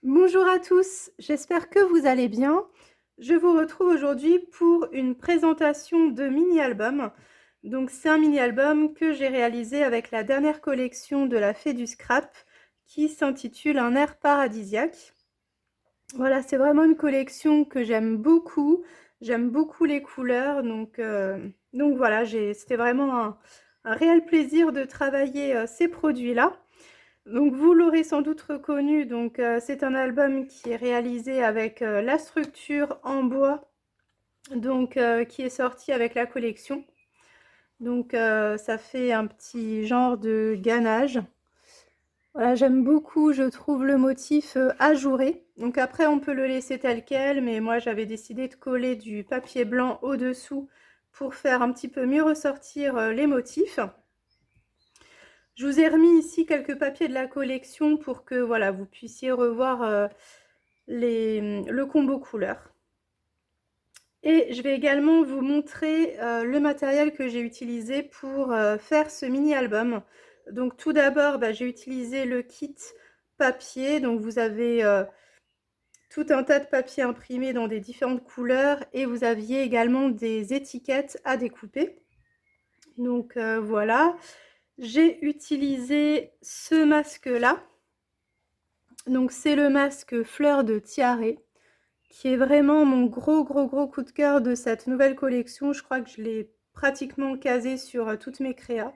Bonjour à tous, j'espère que vous allez bien. Je vous retrouve aujourd'hui pour une présentation de mini-album. Donc c'est un mini-album que j'ai réalisé avec la dernière collection de la Fée du Scrap qui s'intitule Un air paradisiaque. Voilà, c'est vraiment une collection que j'aime beaucoup. J'aime beaucoup les couleurs, donc voilà, c'était vraiment un réel plaisir de travailler ces produits-là. Donc vous l'aurez sans doute reconnu, c'est un album qui est réalisé avec la structure en bois, qui est sorti avec la collection. Ça fait un petit genre de ganage. Voilà, j'aime beaucoup, je trouve le motif ajouré. Donc après on peut le laisser tel quel, mais moi j'avais décidé de coller du papier blanc au-dessous pour faire un petit peu mieux ressortir les motifs. Je vous ai remis ici quelques papiers de la collection pour que voilà, vous puissiez revoir le combo couleur. Et je vais également vous montrer le matériel que j'ai utilisé pour faire ce mini-album. Donc tout d'abord, j'ai utilisé le kit papier. Donc vous avez tout un tas de papier imprimé dans des différentes couleurs et vous aviez également des étiquettes à découper. Donc voilà. J'ai utilisé ce masque-là. Donc c'est le masque Fleur de Tiare, qui est vraiment mon gros coup de cœur de cette nouvelle collection. Je crois que je l'ai pratiquement casé sur toutes mes créas.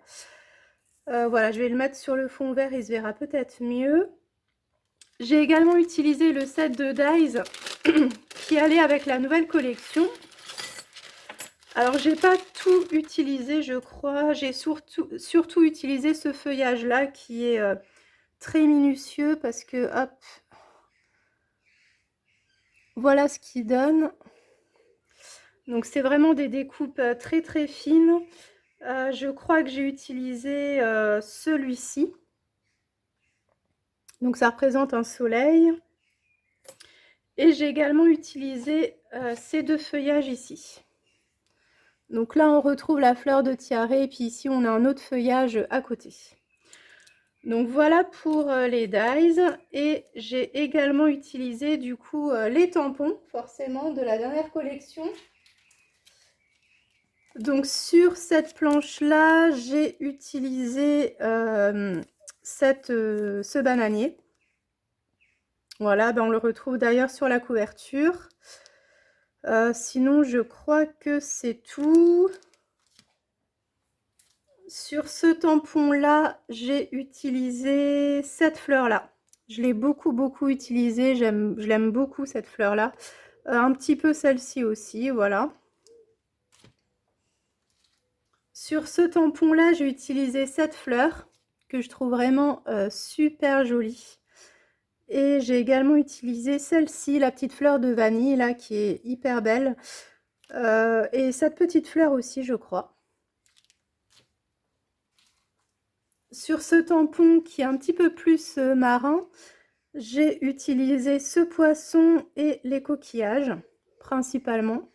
Voilà, je vais le mettre sur le fond vert, il se verra peut-être mieux. J'ai également utilisé le set de dies qui allait avec la nouvelle collection. Alors j'ai pas tout utilisé, je crois. J'ai surtout utilisé ce feuillage là qui est très minutieux parce que hop, voilà ce qu'il donne. Donc c'est vraiment des découpes très fines. Je crois que j'ai utilisé celui-ci. Donc ça représente un soleil. Et j'ai également utilisé ces deux feuillages ici. Donc là on retrouve la fleur de tiare et puis ici on a un autre feuillage à côté. Donc voilà pour les dies. Et j'ai également utilisé du coup les tampons, forcément, de la dernière collection. Donc sur cette planche-là, j'ai utilisé ce bananier. Voilà, on le retrouve d'ailleurs sur la couverture. Sinon, je crois que c'est tout. Sur ce tampon-là, j'ai utilisé cette fleur-là. Je l'ai beaucoup utilisée, je l'aime beaucoup cette fleur-là. Un petit peu celle-ci aussi, voilà. Sur ce tampon-là, j'ai utilisé cette fleur que je trouve vraiment super jolie. Et j'ai également utilisé celle-ci, la petite fleur de vanille, là, qui est hyper belle. Et cette petite fleur aussi, je crois. Sur ce tampon qui est un petit peu plus marin, j'ai utilisé ce poisson et les coquillages, principalement.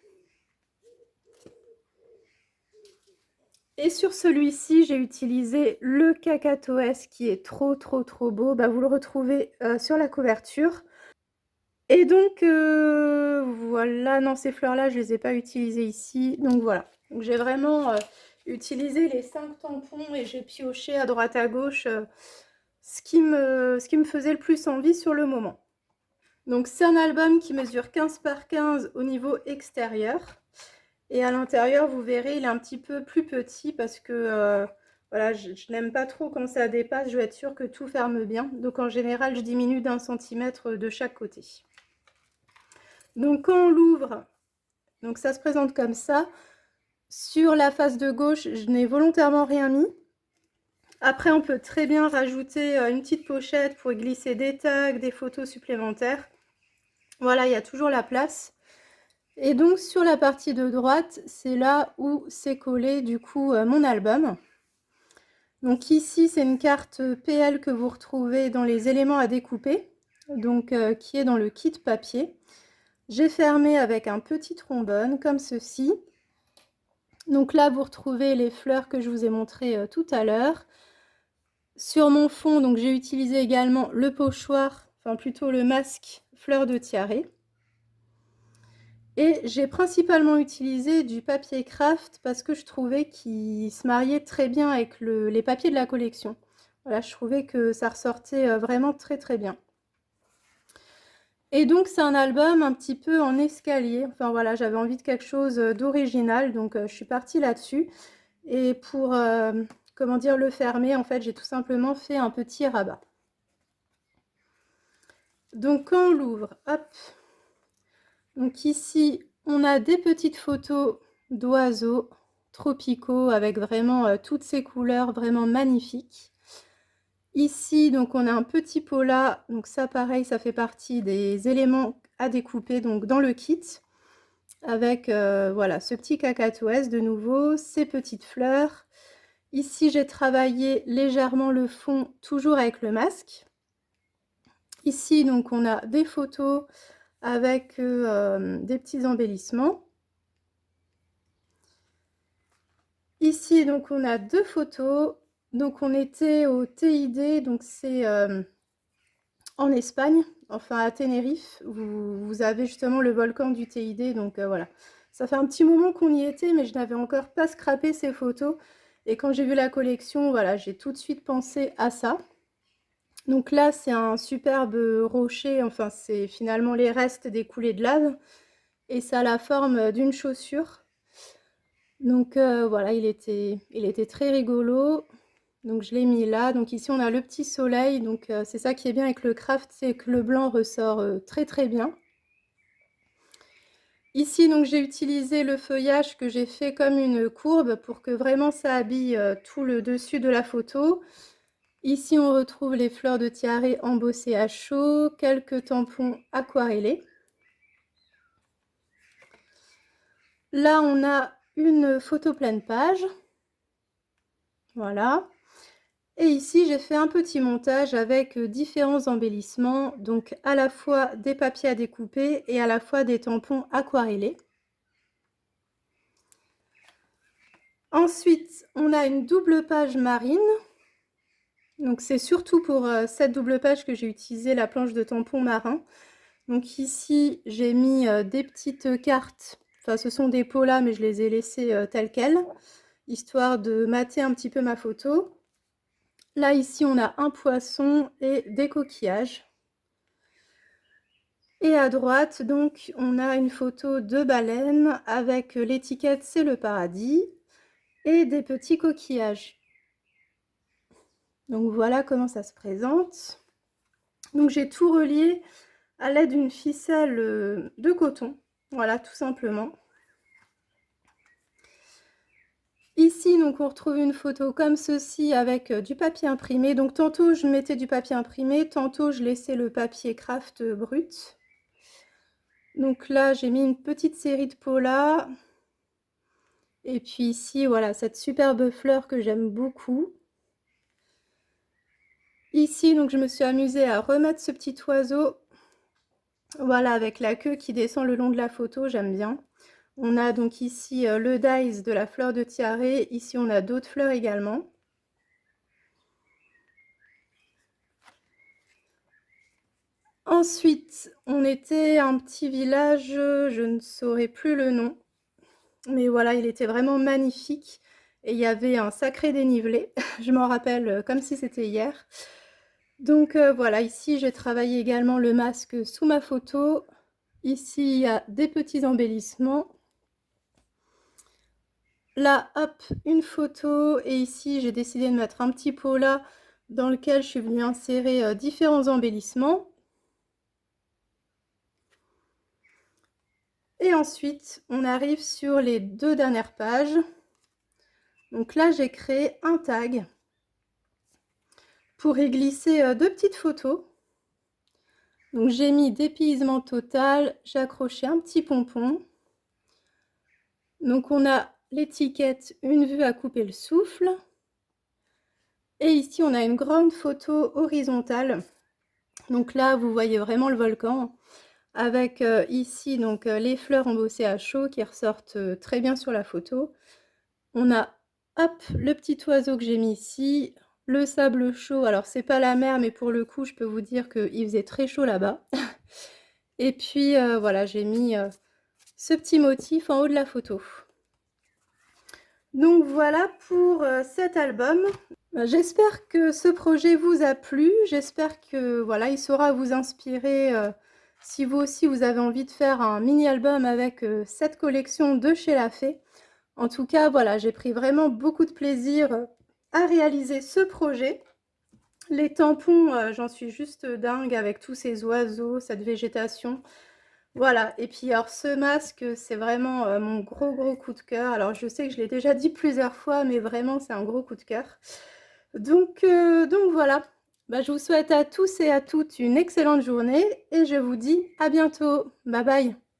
Et sur celui-ci, j'ai utilisé le cacatoès qui est trop beau. Vous le retrouvez sur la couverture. Et donc, voilà, non, ces fleurs-là, je ne les ai pas utilisées ici. Donc voilà, j'ai vraiment utilisé les 5 tampons et j'ai pioché à droite à gauche ce qui me faisait le plus envie sur le moment. Donc c'est un album qui mesure 15 par 15 au niveau extérieur. Et à l'intérieur, vous verrez, il est un petit peu plus petit parce que voilà, je n'aime pas trop quand ça dépasse. Je veux être sûre que tout ferme bien. Donc en général, je diminue d'1 centimètre de chaque côté. Donc quand on l'ouvre, donc ça se présente comme ça. Sur la face de gauche, je n'ai volontairement rien mis. Après, on peut très bien rajouter une petite pochette pour glisser des tags, des photos supplémentaires. Voilà, il y a toujours la place. Et donc sur la partie de droite, c'est là où c'est collé du coup mon album. Donc ici, c'est une carte PL que vous retrouvez dans les éléments à découper, donc qui est dans le kit papier. J'ai fermé avec un petit trombone comme ceci. Donc là, vous retrouvez les fleurs que je vous ai montrées tout à l'heure. Sur mon fond, donc j'ai utilisé également le pochoir enfin plutôt le masque fleur de tiare. Et j'ai principalement utilisé du papier craft parce que je trouvais qu'il se mariait très bien avec les papiers de la collection. Voilà, je trouvais que ça ressortait vraiment très très bien. Et donc c'est un album un petit peu en escalier. Enfin voilà, j'avais envie de quelque chose d'original, donc je suis partie là-dessus. Et pour, comment dire, le fermer, en fait, j'ai tout simplement fait un petit rabat. Donc quand on l'ouvre, hop, donc ici, on a des petites photos d'oiseaux tropicaux avec vraiment toutes ces couleurs vraiment magnifiques. Ici, donc on a un petit pola, donc ça pareil, ça fait partie des éléments à découper donc dans le kit, avec voilà ce petit cacatoès de nouveau, ces petites fleurs. Ici, j'ai travaillé légèrement le fond, toujours avec le masque. Ici, donc on a des photos avec des petits embellissements. Ici, donc on a 2 photos. Donc on était au TID, donc c'est en Espagne, enfin à Tenerife. Vous avez justement le volcan du TID, donc voilà. Ça fait un petit moment qu'on y était, mais je n'avais encore pas scrappé ces photos. Et quand j'ai vu la collection, voilà, j'ai tout de suite pensé à ça. Donc là, c'est un superbe rocher, enfin c'est finalement les restes des coulées de lave. Et ça a la forme d'une chaussure. Donc voilà, il était très rigolo. Donc je l'ai mis là. Donc ici on a le petit soleil. Donc c'est ça qui est bien avec le craft, c'est que le blanc ressort très très bien. Ici donc j'ai utilisé le feuillage que j'ai fait comme une courbe pour que vraiment ça habille tout le dessus de la photo. Ici on retrouve les fleurs de tiare embossées à chaud, quelques tampons aquarellés. Là on a une photo pleine page. Voilà. Et ici, j'ai fait un petit montage avec différents embellissements, donc à la fois des papiers à découper et à la fois des tampons aquarellés. Ensuite, on a une double page marine. Donc c'est surtout pour cette double page que j'ai utilisé la planche de tampons marins. Donc ici, j'ai mis des petites cartes. Enfin, ce sont des polas, mais je les ai laissées telles quelles, histoire de mater un petit peu ma photo. Là, ici, on a un poisson et des coquillages. Et à droite, donc, on a une photo de baleine avec l'étiquette C'est le paradis et des petits coquillages. Donc voilà comment ça se présente. Donc j'ai tout relié à l'aide d'une ficelle de coton. Voilà, tout simplement. Ici, donc, on retrouve une photo comme ceci avec du papier imprimé. Donc tantôt, je mettais du papier imprimé, tantôt, je laissais le papier craft brut. Donc là, j'ai mis une petite série de polas. Et puis ici, voilà, cette superbe fleur que j'aime beaucoup. Ici, donc, je me suis amusée à remettre ce petit oiseau. Voilà, avec la queue qui descend le long de la photo, j'aime bien. On a donc ici le dice de la fleur de tiare. Ici, on a d'autres fleurs également. Ensuite, on était un petit village, je ne saurais plus le nom. Mais voilà, il était vraiment magnifique. Et il y avait un sacré dénivelé. Je m'en rappelle comme si c'était hier. Donc voilà, ici, j'ai travaillé également le masque sous ma photo. Ici, il y a des petits embellissements. Là, hop, une photo. Et ici, j'ai décidé de mettre un petit pot là dans lequel je suis venue insérer différents embellissements. Et ensuite, on arrive sur les 2 dernières pages. Donc là, j'ai créé un tag pour y glisser 2 petites photos. Donc j'ai mis dépaysement total, j'ai accroché un petit pompon. Donc on a l'étiquette une vue à couper le souffle. Et ici, on a une grande photo horizontale. Donc là, vous voyez vraiment le volcan. Avec ici, donc, les fleurs embossées à chaud qui ressortent très bien sur la photo. On a, hop, le petit oiseau que j'ai mis ici, le sable chaud. Alors c'est pas la mer, mais pour le coup, je peux vous dire qu'il faisait très chaud là-bas. Et puis, voilà, j'ai mis, ce petit motif en haut de la photo. Donc voilà pour, cet album. J'espère que ce projet vous a plu. J'espère que, voilà, il saura vous inspirer, si vous aussi vous avez envie de faire un mini album avec, cette collection de chez Lafay. En tout cas, voilà, j'ai pris vraiment beaucoup de plaisir, à réaliser ce projet. Les tampons, j'en suis juste dingue avec tous ces oiseaux, cette végétation. Voilà, et puis alors ce masque, c'est vraiment, mon gros coup de cœur. Alors je sais que je l'ai déjà dit plusieurs fois, mais vraiment c'est un gros coup de cœur. Donc voilà. Bah, je vous souhaite à tous et à toutes une excellente journée et je vous dis à bientôt. Bye bye.